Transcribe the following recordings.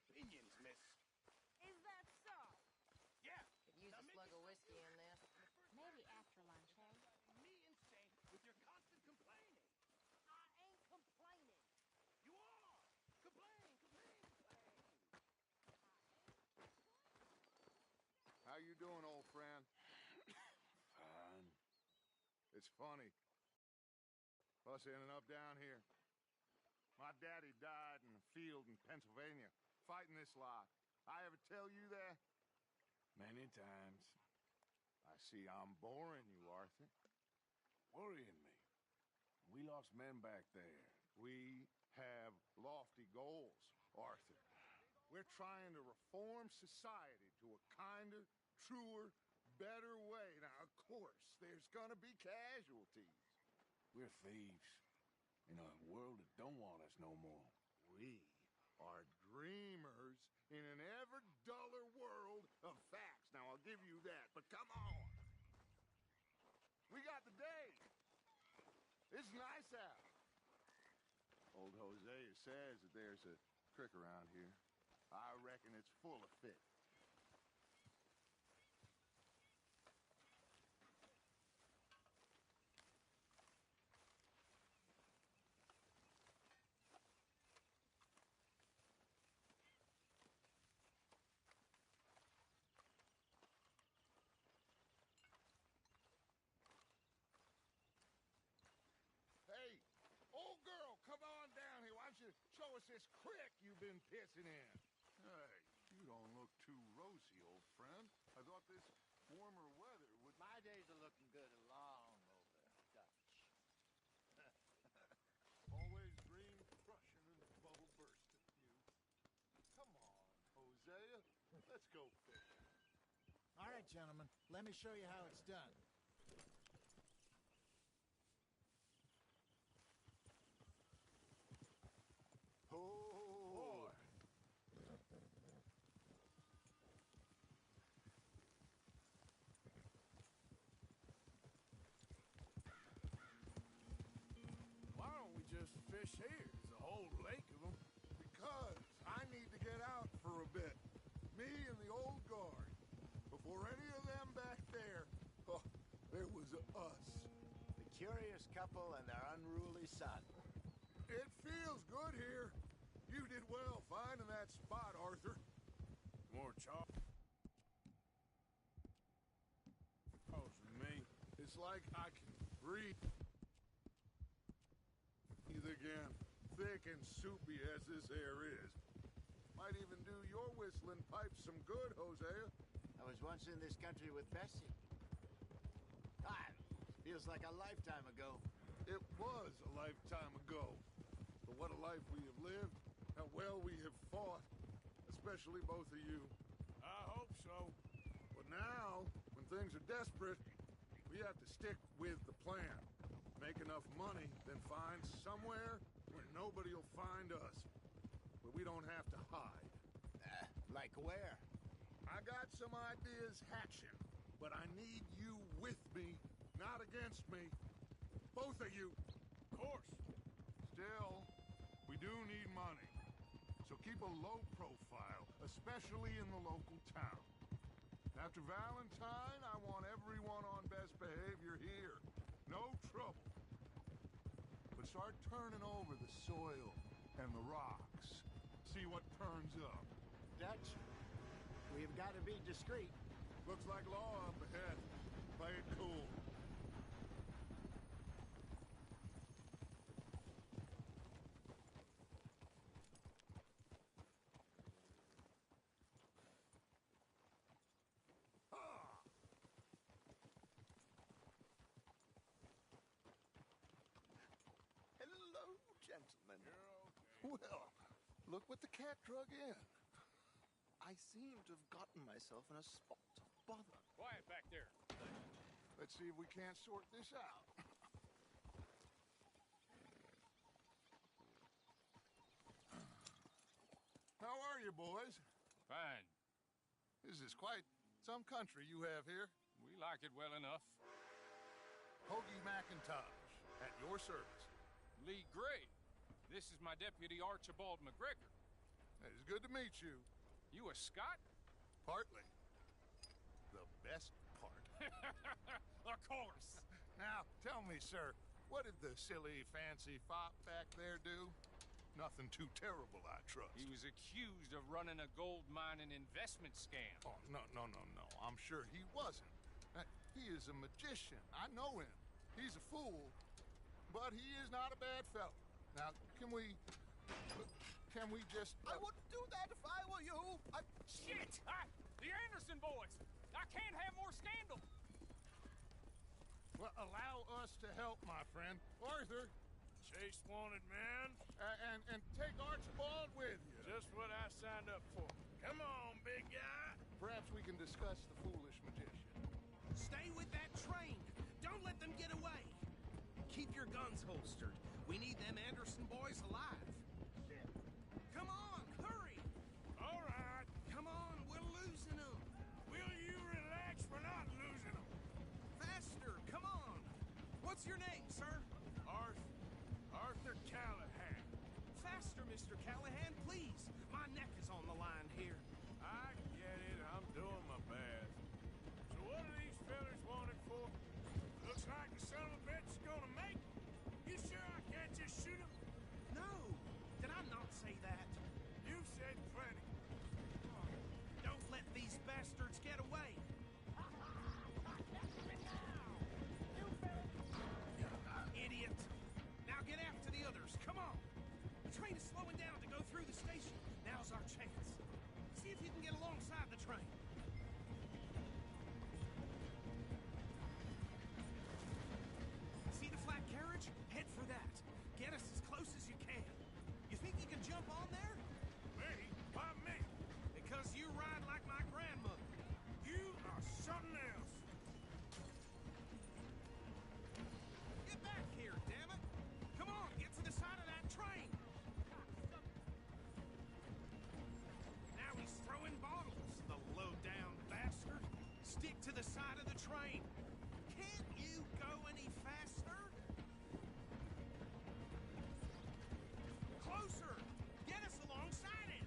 opinions, miss. Is that so? Yeah. Could use a slug of whiskey in this. Maybe after lunch, eh? Me insane with your constant complaining. I ain't complaining. You are. Complain. How you doing, old friend? Fine. It's funny. Us ending up down here. My daddy died in a field in Pennsylvania, fighting this lot. I ever tell you that? Many times. I see I'm boring you, Arthur. Worrying me. We lost men back there. We have lofty goals, Arthur. We're trying to reform society to a kinder, truer, better way. Now, of course, there's gonna be casualties. We're thieves. In a world that don't want us no more. We are dreamers in an ever duller world of facts. Now, I'll give you that, but come on. We got the day. It's nice out. Old Hosea says that there's a creek around here. I reckon it's full of fish. Hey, old girl, come on down here. Why don't you show us this creek you've been pissing in? Hey, you don't look too rosy, old friend. I thought this warmer weather would... My days are looking good along over, Dutch. Always dream crushing and bubble bursting, you. Come on, Hosea. Let's go fishing. All right, gentlemen. Let me show you how it's done. Oh, boy. Why don't we just fish here? There's a whole lake of them. Because I need to get out for a bit. Me and the old guard. Before any of them back there, oh, there was us. The curious couple and their unruly son. It feels good here. You did well finding that spot, Arthur. More Charles than me. It's like I can breathe again. Thick and soupy as this air is. Might even do your whistling pipes some good, Hosea. I was once in this country with Bessie. God, feels like a lifetime ago. It was a lifetime ago. But what a life we have lived. How well we have fought. Especially both of you. I hope so. But now, when things are desperate, we have to stick with the plan. Make enough money, then find somewhere where nobody will find us. Where we don't have to hide. Like where? I got some ideas hatching, but I need you with me, not against me. Both of you. Of course. Still, we do need money. So keep a low profile, especially in the local town. After Valentine, I want everyone on best behavior here. No trouble. But start turning over the soil and the rocks. See what turns up. Dutch, we've got to be discreet. Looks like law up ahead. Play it cool. Hello, gentlemen. Well, look what the cat drug in. I seem to have gotten myself in a spot of bother. Quiet back there. Let's see if we can't sort this out. How are you, boys? Fine. This is quite some country you have here. We like it well enough. Hoagie McIntosh, at your service. Lee Gray. This is my deputy, Archibald McGregor. It's good to meet you. You a Scot? Partly. The best part. Of course. Now, tell me, sir, what did the silly, fancy fop back there do? Nothing too terrible, I trust. He was accused of running a gold mining investment scam. Oh, no. I'm sure he wasn't. He is a magician. I know him. He's a fool, but he is not a bad fellow. Now, can we just... I wouldn't do that if I were you. Shit! The Anderson boys! I can't have more scandal! Well, allow us to help, my friend. Arthur. Chase wanted man. And take Archibald with you. Just what I signed up for. Come on, big guy. Perhaps we can discuss the foolish magician. Stay with that train. Don't let them get away. Keep your guns holstered. We need them Anderson boys alive. Come on, hurry. All right. Come on, we're losing them. Will you relax? We're not losing them. Faster, come on. What's your name, sir? Arthur Callahan. Faster, Mr. Callahan, please. My neck is on the line here. I get it. I'm doing my best. So what are these fellas wanted for? Looks like the son of a bitch is gonna make it. You sure I can't just shoot him? No, did I not say that? You said plenty. Don't let these bastards get away. Idiot. Now get after the others. Come on. The train is slowing down to go through the station. Now's our chance. See if you can get alongside the train. See the flat carriage? Head for that. Get us as close as you can. You think you can jump on there? Me? Why me? Because you ride like my grandmother. You are something else. Get back here, damn it! Come on, get to the side of that train! Now he's throwing bottles, the low-down bastard! Stick to the side of the train! Can't you go any faster? Closer! Get us alongside it!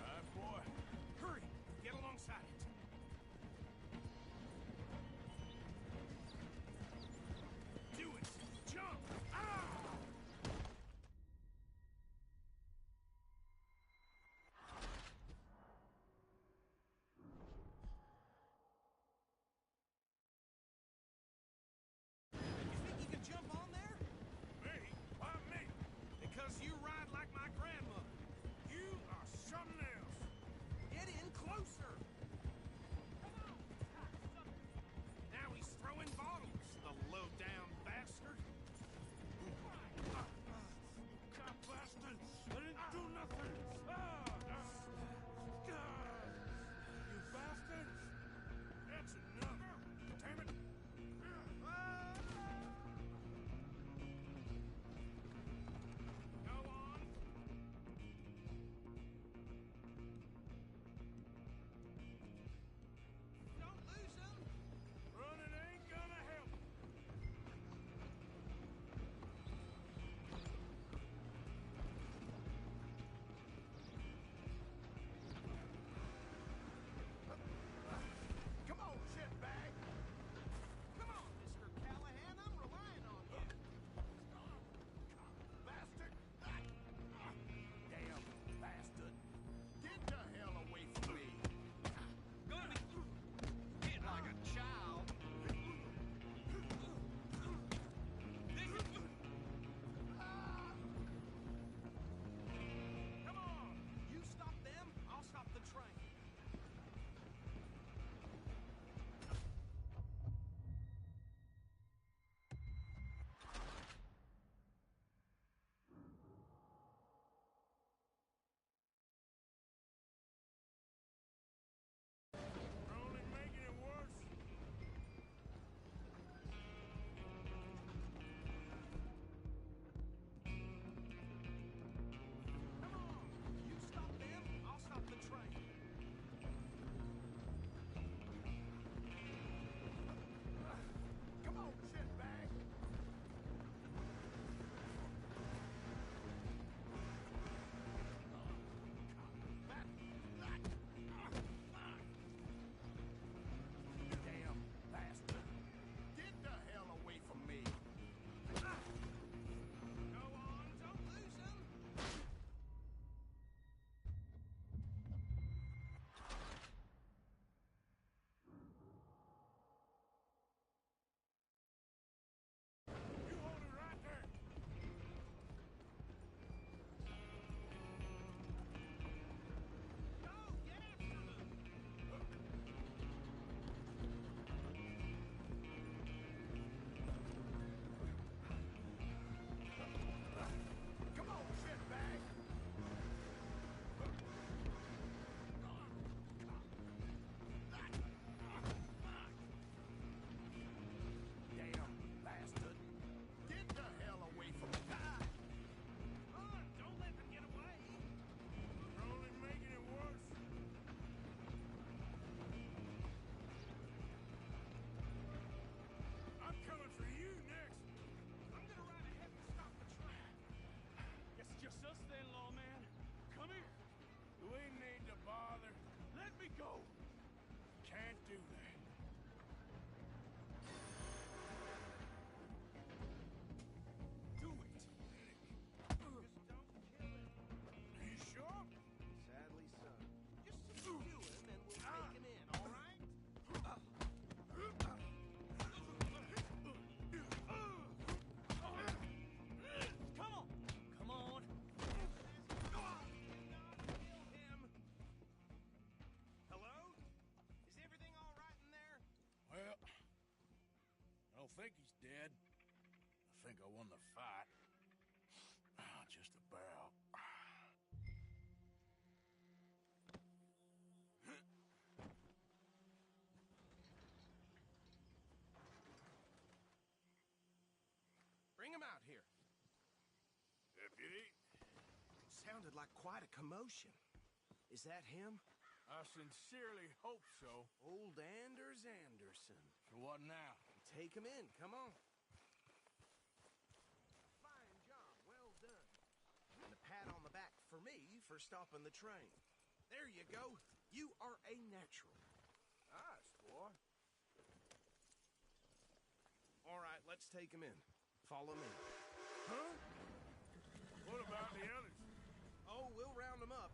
All right, boy. Hurry! Get alongside it! Do it! Jump! Ah! Bring him out here. Deputy, Sounded like quite a commotion. Is that him? I sincerely hope so. Old Anders Anderson. So what now? Take him in, come on. Fine job, well done. And a pat on the back for me for stopping the train. There you go. You are a natural. Nice, boy. All right, let's take him in. Follow me. Huh? What about the others? Oh, we'll round them up.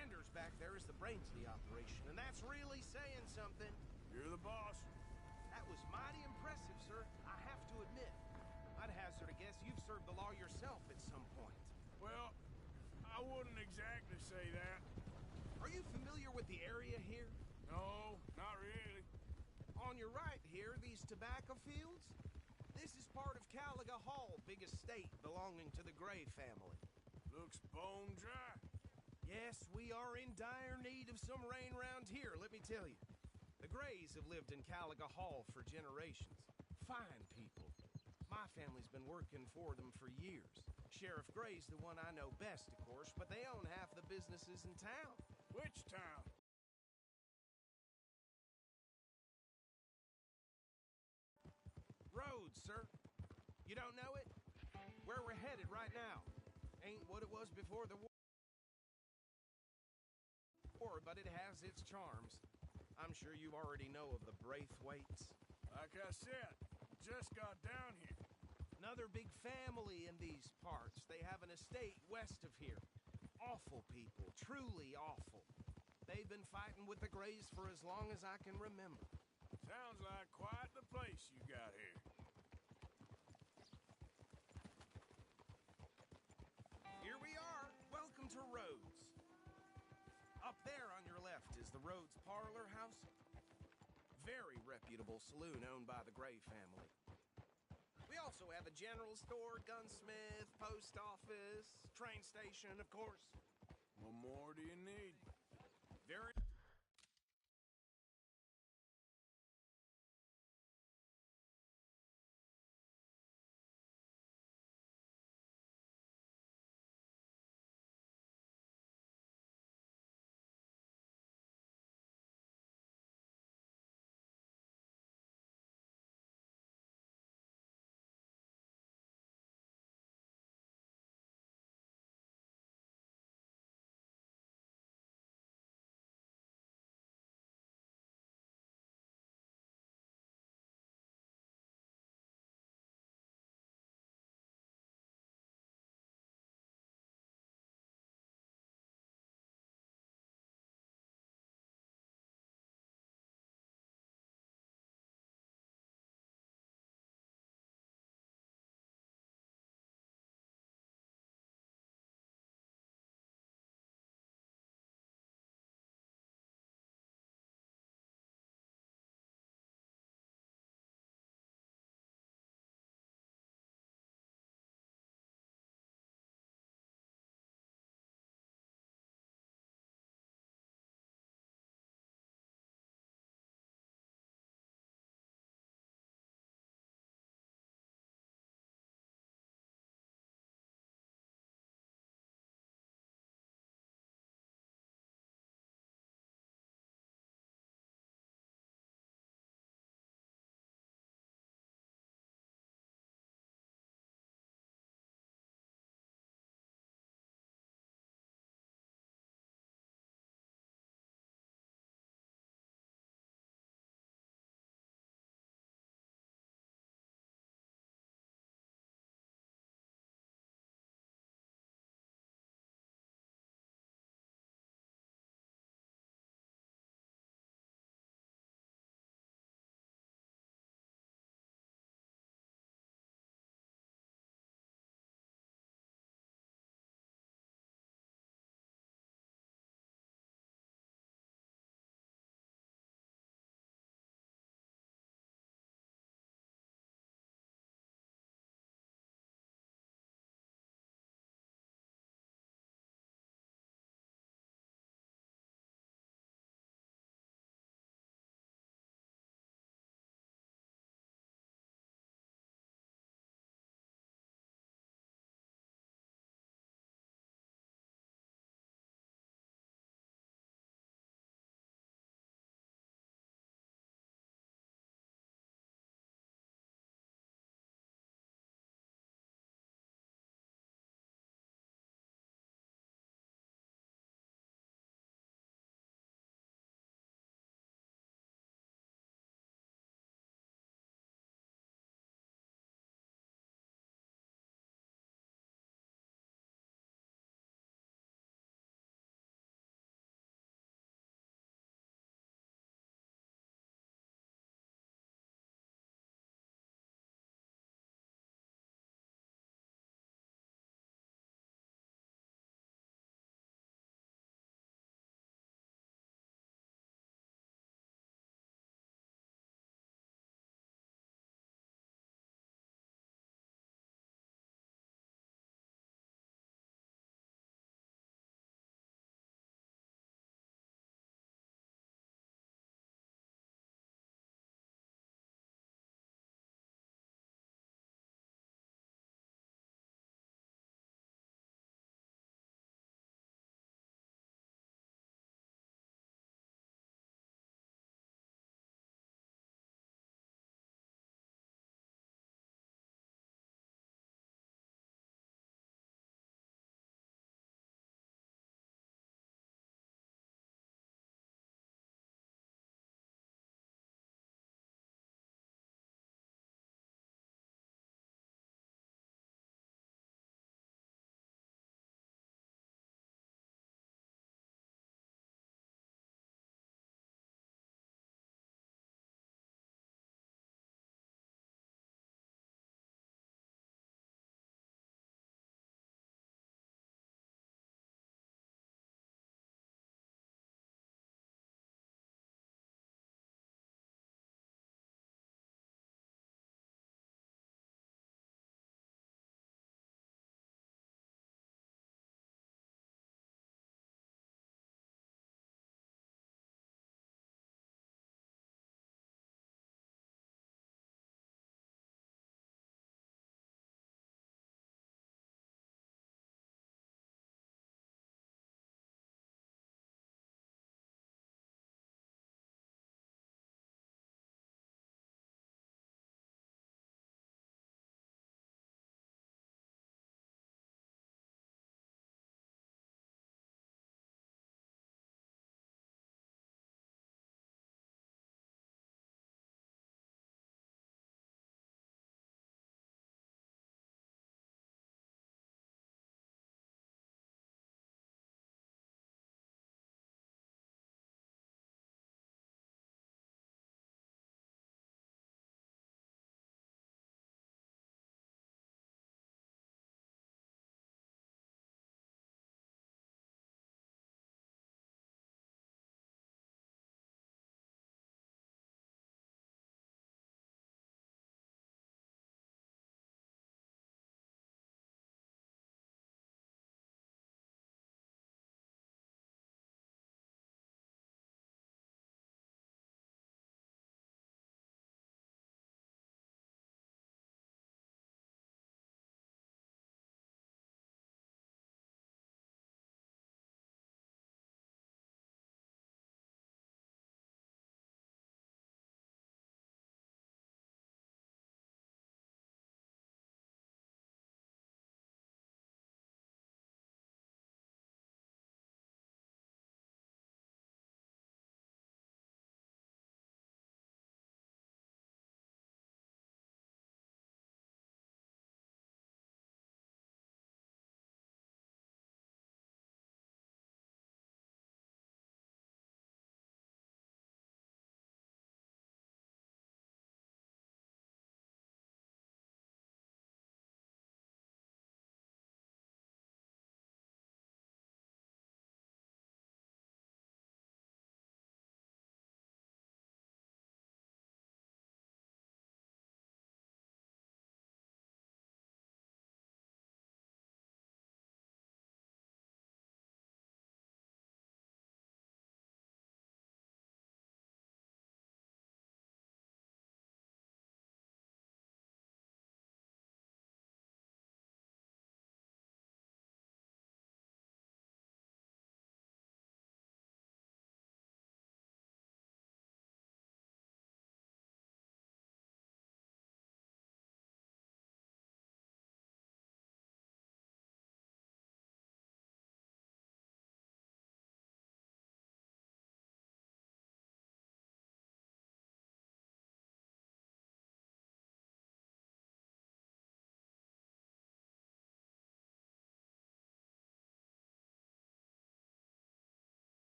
Anders back there is the brains of the operation, and that's really saying something. You're the boss. That was mighty impressive, sir. I have to admit. I'd hazard a guess you've served the law yourself at some point. Well, I wouldn't exactly say that. Are you familiar with the area here? No, not really. On your right here, these tobacco fields? This is part of Caliga Hall, big estate belonging to the Gray family. Looks bone dry. Yes, we are in dire need of some rain round here, let me tell you. The Grays have lived in Caliga Hall for generations. Fine people. My family's been working for them for years. Sheriff Gray's the one I know best, of course, but they own half the businesses in town. Which town? Rhodes, sir. You don't know it? Where we're headed right now. Ain't what it was before the war, but it has its charms. I'm sure you already know of the Braithwaites. Like I said, just got down here. Another big family in these parts. They have an estate west of here. Awful people, truly awful. They've been fighting with the Grays for as long as I can remember. Sounds like quite the place you got here. Here we are. Welcome to Rhodes. Up there on your left is the Rhodes Parlor House. Very reputable saloon owned by the Gray family. We also have a general store, gunsmith, post office, train station, of course. What more do you need? Very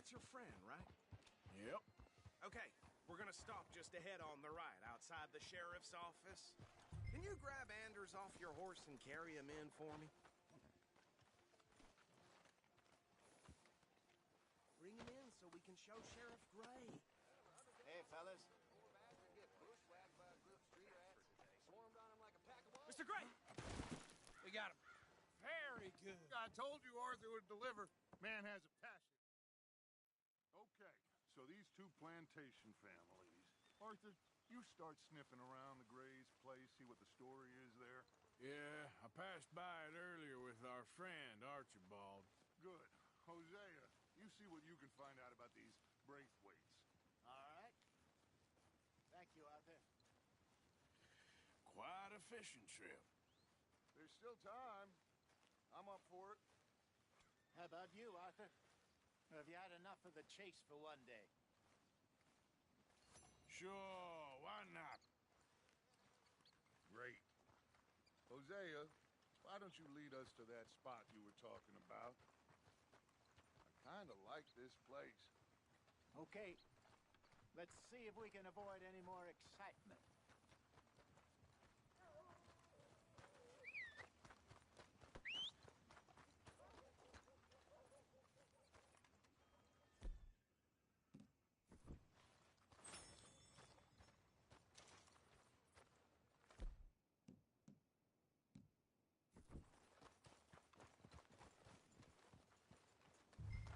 That's your friend, right? Yep. Okay, we're gonna stop just ahead on the right, outside the sheriff's office. Can you grab Anders off your horse and carry him in for me? Bring him in so we can show Sheriff Gray. Hey, fellas. Mr. Gray! We got him. Very good. I told you Arthur would deliver. Man has a passion. Okay, so these two plantation families. Arthur, you start sniffing around the Gray's place, see what the story is there. Yeah, I passed by it earlier with our friend, Archibald. Good. Hosea, you see what you can find out about these Braithwaites. All right. Thank you, Arthur. Quite a fishing trip. There's still time. I'm up for it. How about you, Arthur? Have you had enough of the chase for one day? Sure, why not? Great. Hosea, why don't you lead us to that spot you were talking about? I kind of like this place. Okay. Let's see if we can avoid any more excitement.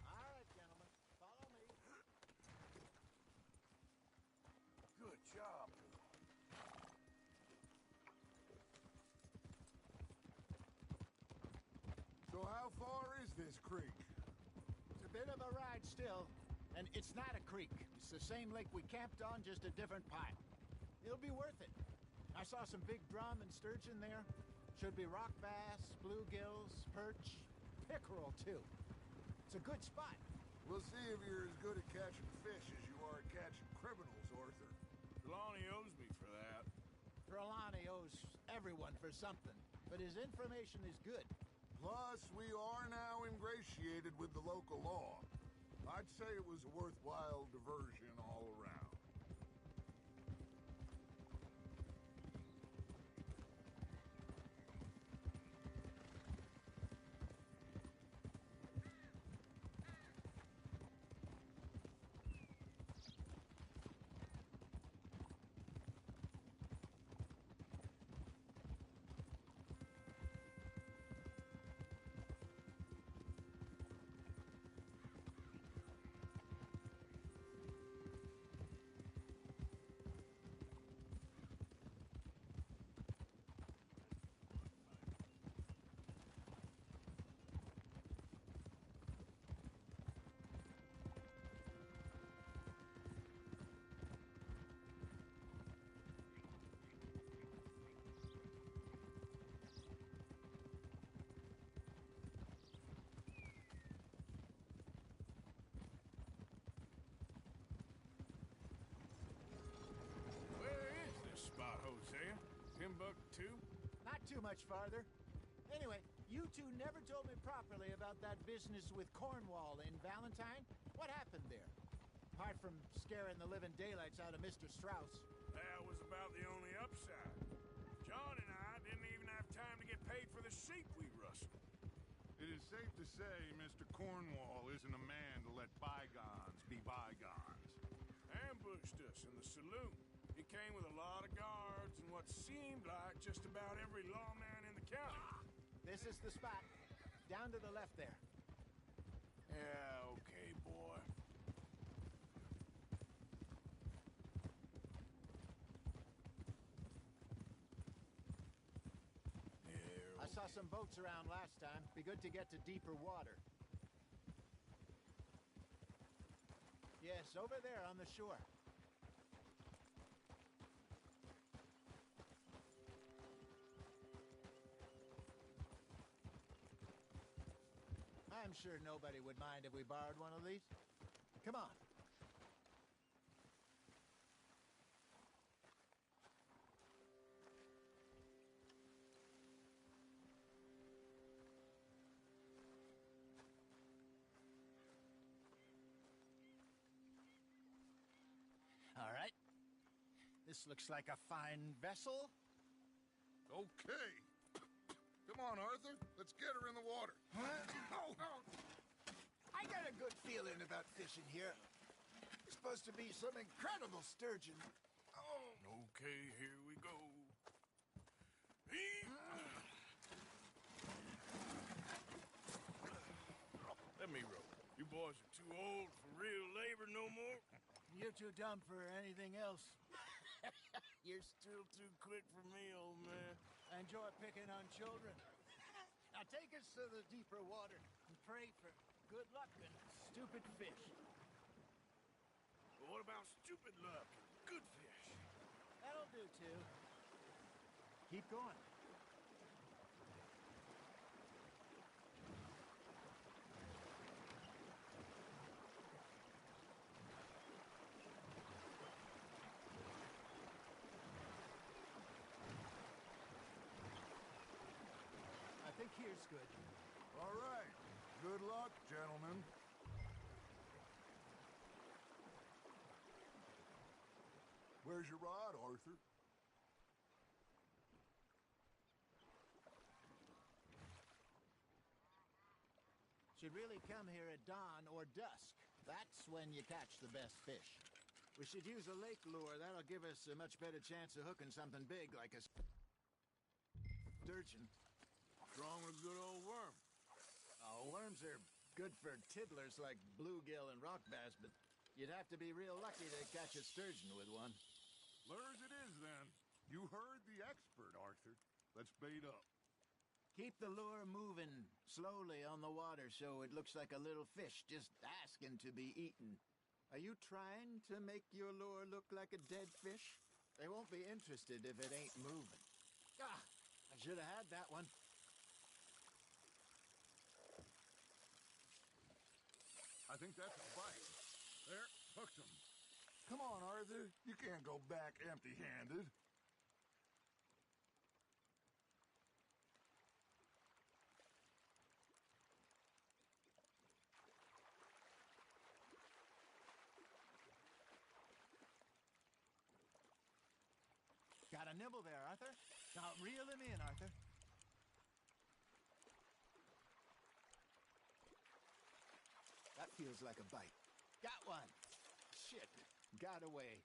All right, gentlemen. Follow me. Good job. So how far is this creek? It's a bit of a ride still, and it's not a creek. It's the same lake we camped on, just a different part. It'll be worth it. I saw some big drum and sturgeon there. Should be rock bass, bluegills, perch, pickerel too. It's a good spot. We'll see if you're as good at catching fish as you are at catching criminals, Arthur. Trelawney owes me for that. Trelawney owes everyone for something, but his information is good. Plus, we are now ingratiated with the local law. I'd say it was a worthwhile diversion all around. Where is this spot, Hosea? Timbuktu? Not too much farther. Anyway, you two never told me properly about that business with Cornwall in Valentine. What happened there? Apart from scaring the living daylights out of Mr. Strauss. That was about the only upside. John and I didn't even have time to get paid for the sheep we rustled. It is safe to say Mr. Cornwall isn't a man to let bygones be bygones. Ambushed us in the saloon. He came with a lot of guards and what seemed like just about every lawman in the county. This is the spot. Down to the left there. Yeah, okay, boy. I saw some boats around last time. Be good to get to deeper water. Yes, over there on the shore. I'm sure nobody would mind if we borrowed one of these. Come on. This looks like a fine vessel. Okay. Come on, Arthur. Let's get her in the water. I got a good feeling about fishing here. It's supposed to be some incredible sturgeon. Okay, here we go. Let me row. You boys are too old for real labor no more. You're too dumb for anything else. You're still too quick for me, old man. I enjoy picking on children. Now take us to the deeper water and pray for good luck and stupid fish. But what about stupid luck and good fish? That'll do, too. Keep going. I think here's good. All right. Good luck, gentlemen. Where's your rod, Arthur? Should really come here at dawn or dusk. That's when you catch the best fish. We should use a lake lure. That'll give us a much better chance of hooking something big like a sturgeon. What's wrong with a good old worm? Oh, worms are good for tiddlers like bluegill and rock bass, but you'd have to be real lucky to catch a sturgeon with one. Lures it is, then. You heard the expert, Arthur. Let's bait up. Keep the lure moving slowly on the water so it looks like a little fish just asking to be eaten. Are you trying to make your lure look like a dead fish? They won't be interested if it ain't moving. Ah, I should have had that one. I think that's a bite. There, hooked him. Come on, Arthur. You can't go back empty-handed. Got a nibble there, Arthur. Now reel him in, Arthur. That feels like a bite. Got one. Shit. Got away.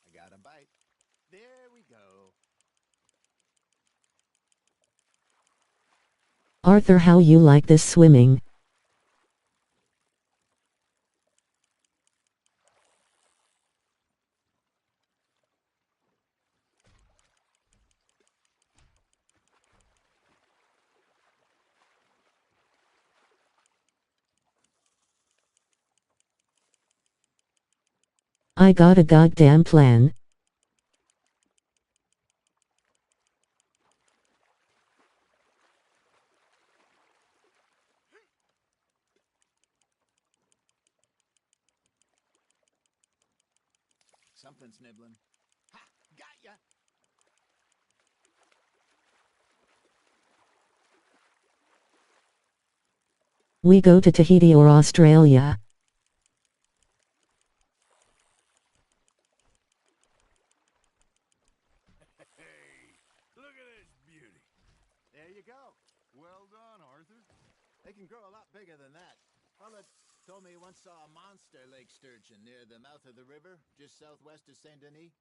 I got a bite. There we go. Arthur, how you like this swimming? I got a goddamn plan. Something's nibbling. Ha! Got ya! We go to Tahiti or Australia. Hey, look at this beauty. There you go. Well done, Arthur. They can grow a lot bigger than that. Fella told me he once saw a monster lake sturgeon near the mouth of the river, just southwest of Saint Denis.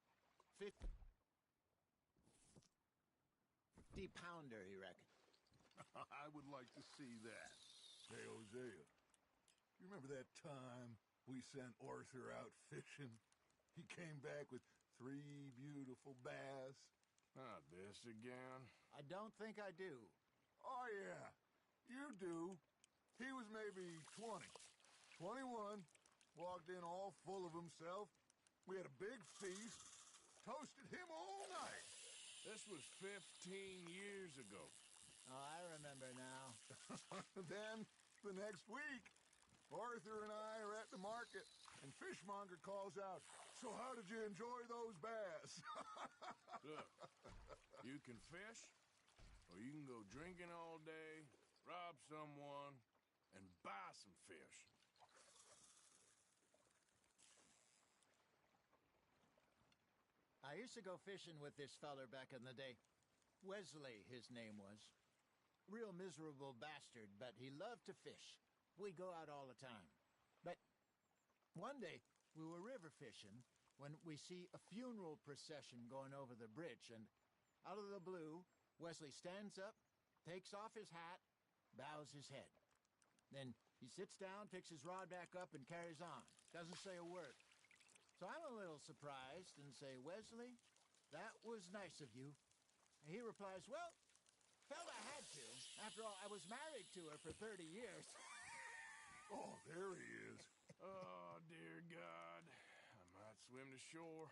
50-pounder, he reckoned. I would like to see that. Hey, Hosea, you remember that time we sent Arthur out fishing? He came back with 3 beautiful bass. Not this again. I don't think I do. Oh, yeah, you do. He was maybe 20, 21, walked in all full of himself. We had a big feast, toasted him all night. This was 15 years ago. Oh, I remember now. Then, the next week, Arthur and I are at the market, and Fishmonger calls out, "So how did you enjoy those bass?" Look, you can fish, or you can go drinking all day, rob someone, and buy some fish. I used to go fishing with this feller back in the day. Wesley, his name was. Real miserable bastard, but he loved to fish. We'd go out all the time. But one day, we were river fishing when we see a funeral procession going over the bridge, and out of the blue, Wesley stands up, takes off his hat, bows his head. Then he sits down, picks his rod back up, and carries on. Doesn't say a word. So I'm a little surprised and say, "Wesley, that was nice of you." And he replies, "Well, felt I had to. After all, I was married to her for 30 years. Oh, there he is. Oh, dear God. I might swim to shore.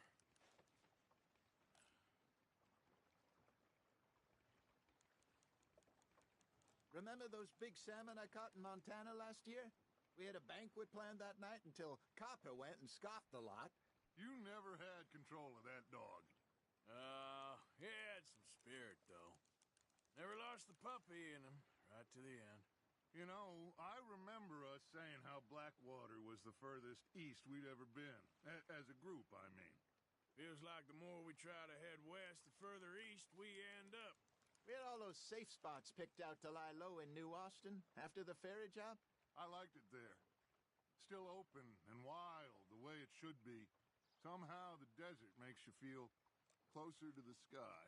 Remember those big salmon I caught in Montana last year? We had a banquet planned that night until Copper went and scoffed a lot. You never had control of that dog. He had some spirit, though. Never lost the puppy in him, right to the end. You know, I remember us saying how Blackwater was the furthest east we'd ever been. As a group, I mean. Feels like the more we try to head west, the further east we end up. We had all those safe spots picked out to lie low in New Austin after the ferry job. I liked it there. Still open and wild, the way it should be. Somehow the desert makes you feel closer to the sky.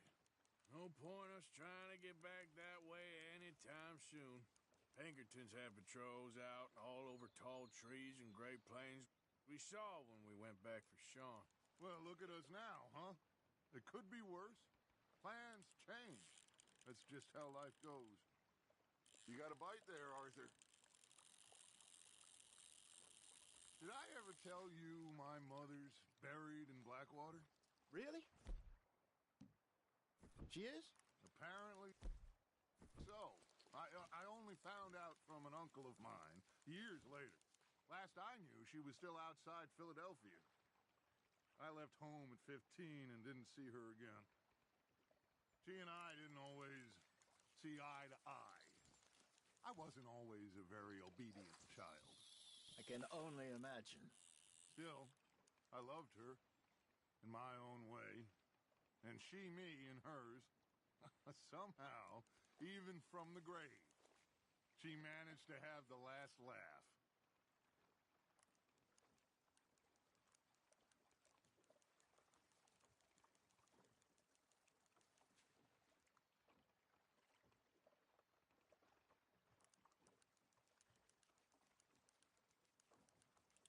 No point us trying to get back that way anytime soon. Pinkertons have patrols out all over tall trees and Great Plains. We saw when we went back for Sean. Well, look at us now, huh? It could be worse. Plans change. That's just how life goes. You got a bite there, Arthur. Did I ever tell you my mother's buried in Blackwater? Really? She is? Apparently so. I only found out from an uncle of mine years later. Last I knew, she was still outside Philadelphia. I left home at 15 and didn't see her again. She and I didn't always see eye to eye. I wasn't always a very obedient child. I can only imagine. Still, I loved her in my own way, and she me in hers. Somehow, even from the grave, she managed to have the last laugh.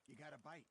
You got a bite.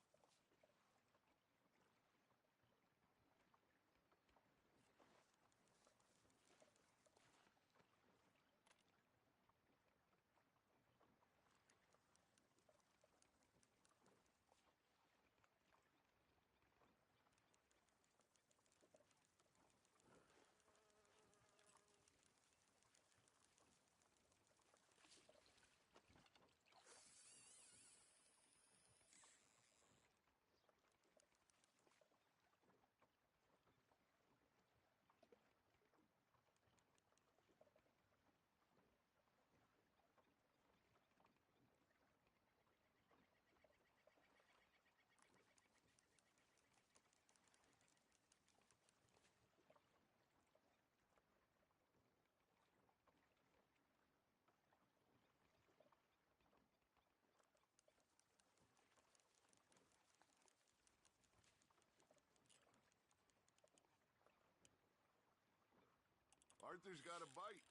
Arthur's got a bite.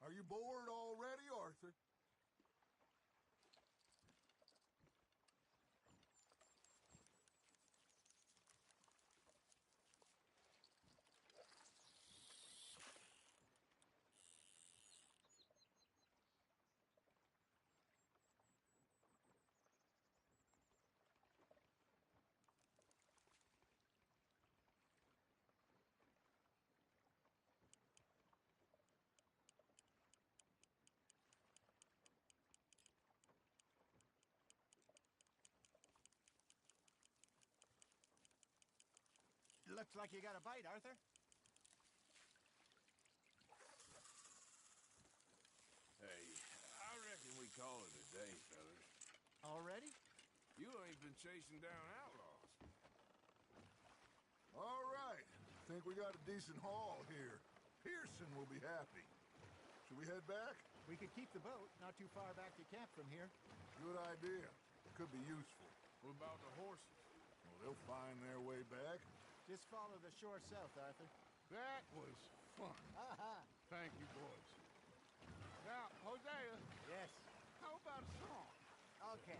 Are you bored already, Arthur? Looks like you got a bite, Arthur. Hey, I reckon we call it a day, fellas. Already? You ain't been chasing down outlaws. All right. Think we got a decent haul here. Pearson will be happy. Should we head back? We could keep the boat not too far back to camp from here. Good idea. Could be useful. What about the horses? Well, they'll find their way back. Just follow the shore south, Arthur. That was fun. Aha! Thank you, boys. Now, Hosea, Yes. how about a song? Okay.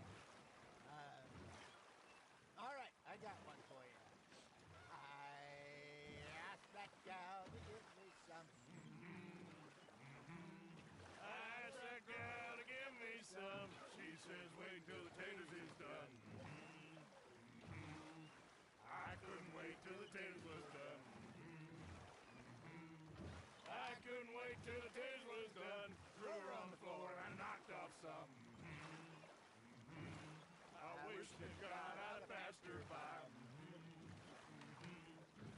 All right, I got one for you. I asked that gal to give me some. I asked that gal to give me some. She says wait till the taters is done. I couldn't wait till the taters was done. I couldn't wait till the taters was done. Threw her on the floor and I knocked off some. I wish to God I'd passed her by.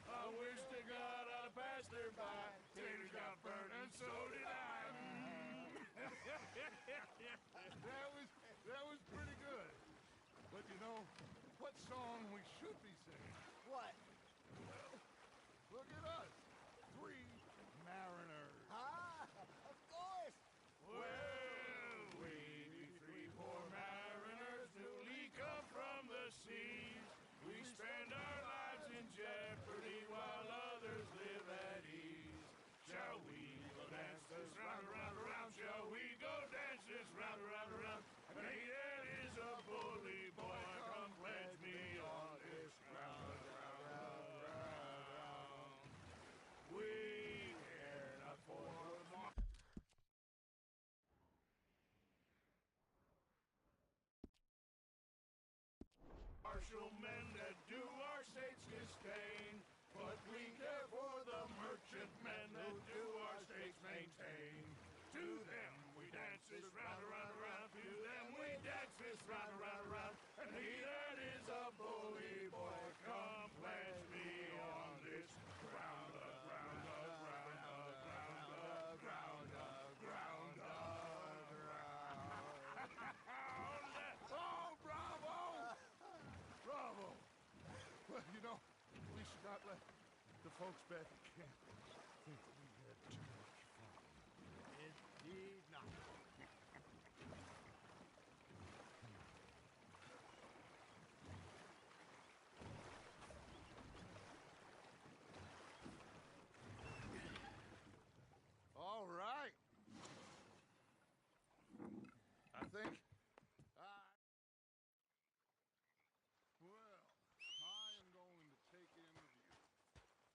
I wish to God I'd passed her by. Taters got burned and so did I. That was pretty good. But you know, what song we should be singing? What? Well, look at us. 3 mariners. Ah, of course. Well, we three poor mariners newly come from the seas. We spend our lives in jeopardy while others live at ease. Shall we go dance this round, around, around? Shall we go dance this round, around, around? And here is a bully boy, come pledge me on this ground, round, round, round. We care not for martial men that do our states disdain, but we care for the merchant men that do our states maintain. To them we dance this round, around, around. To them we dance this round, around, around. And he that is a bully boy, come pledge me on this ground, ground, ground, ground, ground, ground, ground. Oh, bravo! Bravo! Well, you know, we should not let the folks back at camp think that we had too much fun. Indeed not. All right. I think well, I am going to take in the view.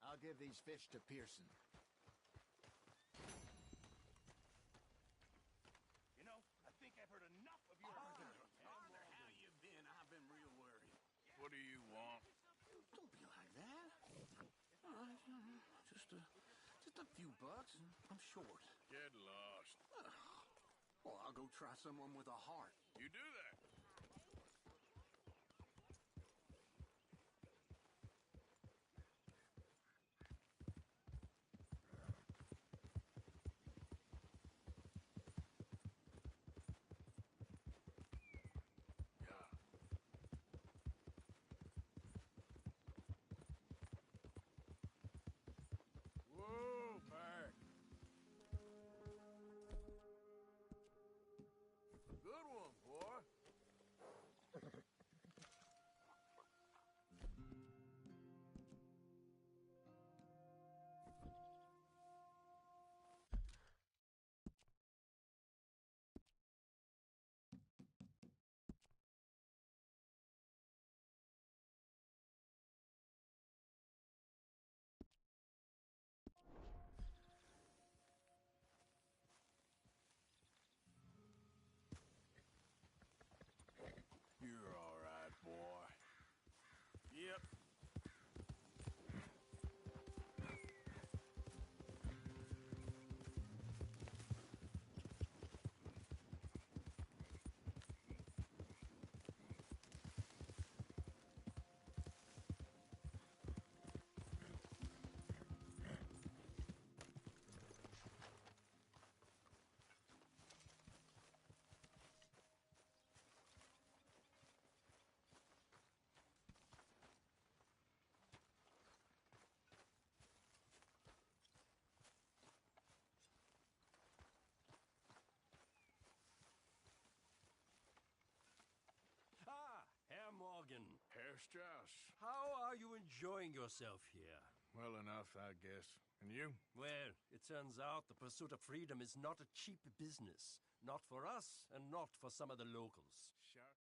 I'll give these fish to Pearson. You know, I think I've heard enough of your... Arthur, how you been? I've been real worried. What do you want? Don't be like that. All right, just a few bucks. I'm short. Get lost. Well, I'll go try someone with a heart. You do that. Whoa, back. Good one, boy. You're all right, boy. Yep. Strauss. How are you enjoying yourself here? Well enough, I guess. And you? Well, it turns out the pursuit of freedom is not a cheap business. Not for us, and not for some of the locals. Sure